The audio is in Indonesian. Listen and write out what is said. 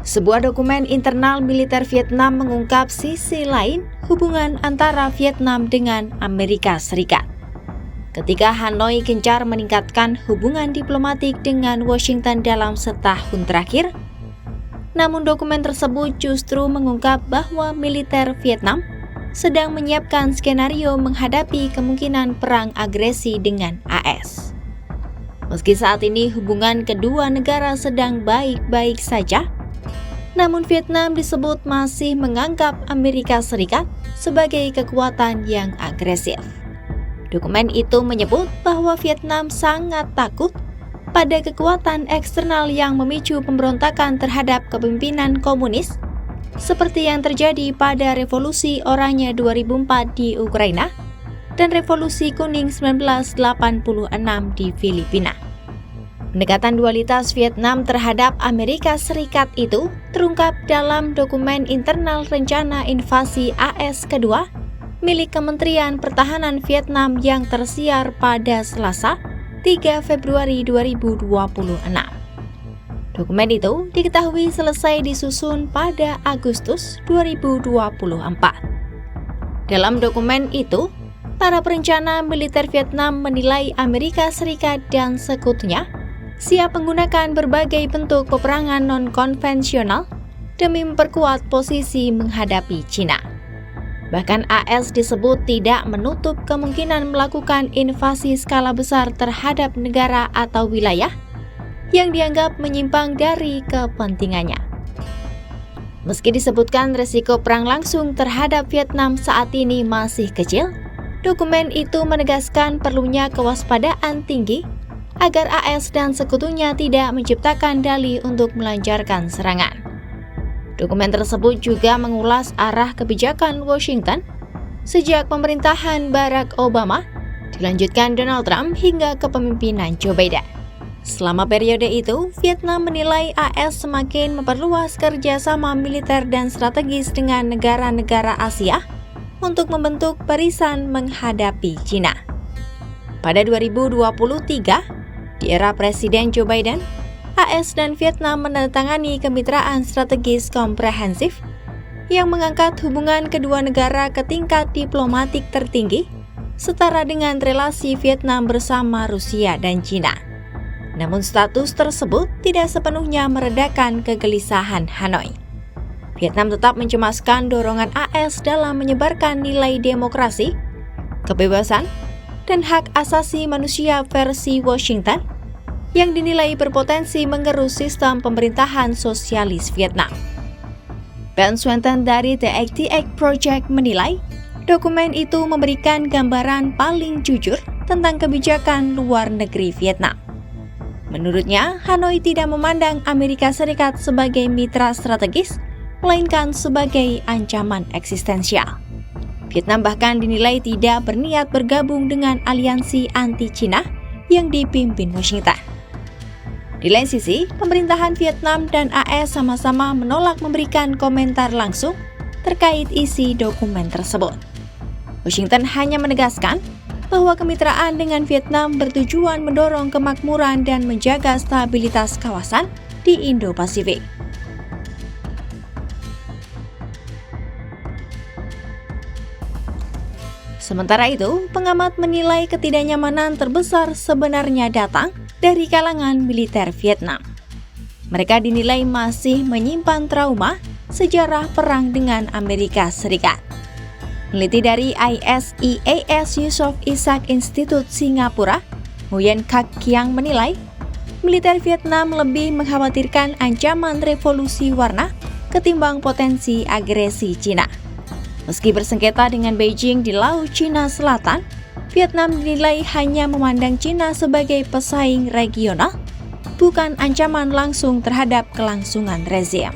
Sebuah dokumen internal militer Vietnam mengungkap sisi lain hubungan antara Vietnam dengan Amerika Serikat. Ketika Hanoi gencar meningkatkan hubungan diplomatik dengan Washington dalam setahun terakhir, namun dokumen tersebut justru mengungkap bahwa militer Vietnam sedang menyiapkan skenario menghadapi kemungkinan perang agresi dengan AS. Meski saat ini hubungan kedua negara sedang baik-baik saja, namun Vietnam disebut masih menganggap Amerika Serikat sebagai kekuatan yang agresif. Dokumen itu menyebut bahwa Vietnam sangat takut pada kekuatan eksternal yang memicu pemberontakan terhadap kepemimpinan komunis, seperti yang terjadi pada Revolusi Oranye 2004 di Ukraina dan Revolusi Kuning 1986 di Filipina. Pendekatan dualitas Vietnam terhadap Amerika Serikat itu terungkap dalam dokumen internal rencana invasi AS kedua milik Kementerian Pertahanan Vietnam yang tersiar pada Selasa, 3 Februari 2026. Dokumen itu diketahui selesai disusun pada Agustus 2024. Dalam dokumen itu, para perencana militer Vietnam menilai Amerika Serikat dan sekutunya siap menggunakan berbagai bentuk peperangan non-konvensional demi memperkuat posisi menghadapi Cina. Bahkan AS disebut tidak menutup kemungkinan melakukan invasi skala besar terhadap negara atau wilayah yang dianggap menyimpang dari kepentingannya. Meski disebutkan risiko perang langsung terhadap Vietnam saat ini masih kecil, dokumen itu menegaskan perlunya kewaspadaan tinggi agar AS dan sekutunya tidak menciptakan dalih untuk melancarkan serangan. Dokumen tersebut juga mengulas arah kebijakan Washington sejak pemerintahan Barack Obama, dilanjutkan Donald Trump hingga kepemimpinan Joe Biden. Selama periode itu, Vietnam menilai AS semakin memperluas kerjasama militer dan strategis dengan negara-negara Asia untuk membentuk barisan menghadapi Cina. Pada 2023, di era Presiden Joe Biden, AS dan Vietnam menandatangani kemitraan strategis komprehensif yang mengangkat hubungan kedua negara ke tingkat diplomatik tertinggi, setara dengan relasi Vietnam bersama Rusia dan Cina. Namun status tersebut tidak sepenuhnya meredakan kegelisahan Hanoi. Vietnam tetap mencemaskan dorongan AS dalam menyebarkan nilai demokrasi, kebebasan, dan hak asasi manusia versi Washington yang dinilai berpotensi mengerus sistem pemerintahan sosialis Vietnam. Ben Swenton dari The 88 Project menilai, dokumen itu memberikan gambaran paling jujur tentang kebijakan luar negeri Vietnam. Menurutnya, Hanoi tidak memandang Amerika Serikat sebagai mitra strategis, melainkan sebagai ancaman eksistensial. Vietnam bahkan dinilai tidak berniat bergabung dengan aliansi anti-Cina yang dipimpin Washington. Di lain sisi, pemerintahan Vietnam dan AS sama-sama menolak memberikan komentar langsung terkait isi dokumen tersebut. Washington hanya menegaskan bahwa kemitraan dengan Vietnam bertujuan mendorong kemakmuran dan menjaga stabilitas kawasan di Indo-Pasifik. Sementara itu, pengamat menilai ketidaknyamanan terbesar sebenarnya datang dari kalangan militer Vietnam. Mereka dinilai masih menyimpan trauma sejarah perang dengan Amerika Serikat. Peneliti dari ISEAS Yusof Ishak Institute Singapura, Nguyen Kak Kiang menilai, militer Vietnam lebih mengkhawatirkan ancaman revolusi warna ketimbang potensi agresi Cina. Meski bersengketa dengan Beijing di Laut Cina Selatan, Vietnam dinilai hanya memandang Cina sebagai pesaing regional, bukan ancaman langsung terhadap kelangsungan rezim.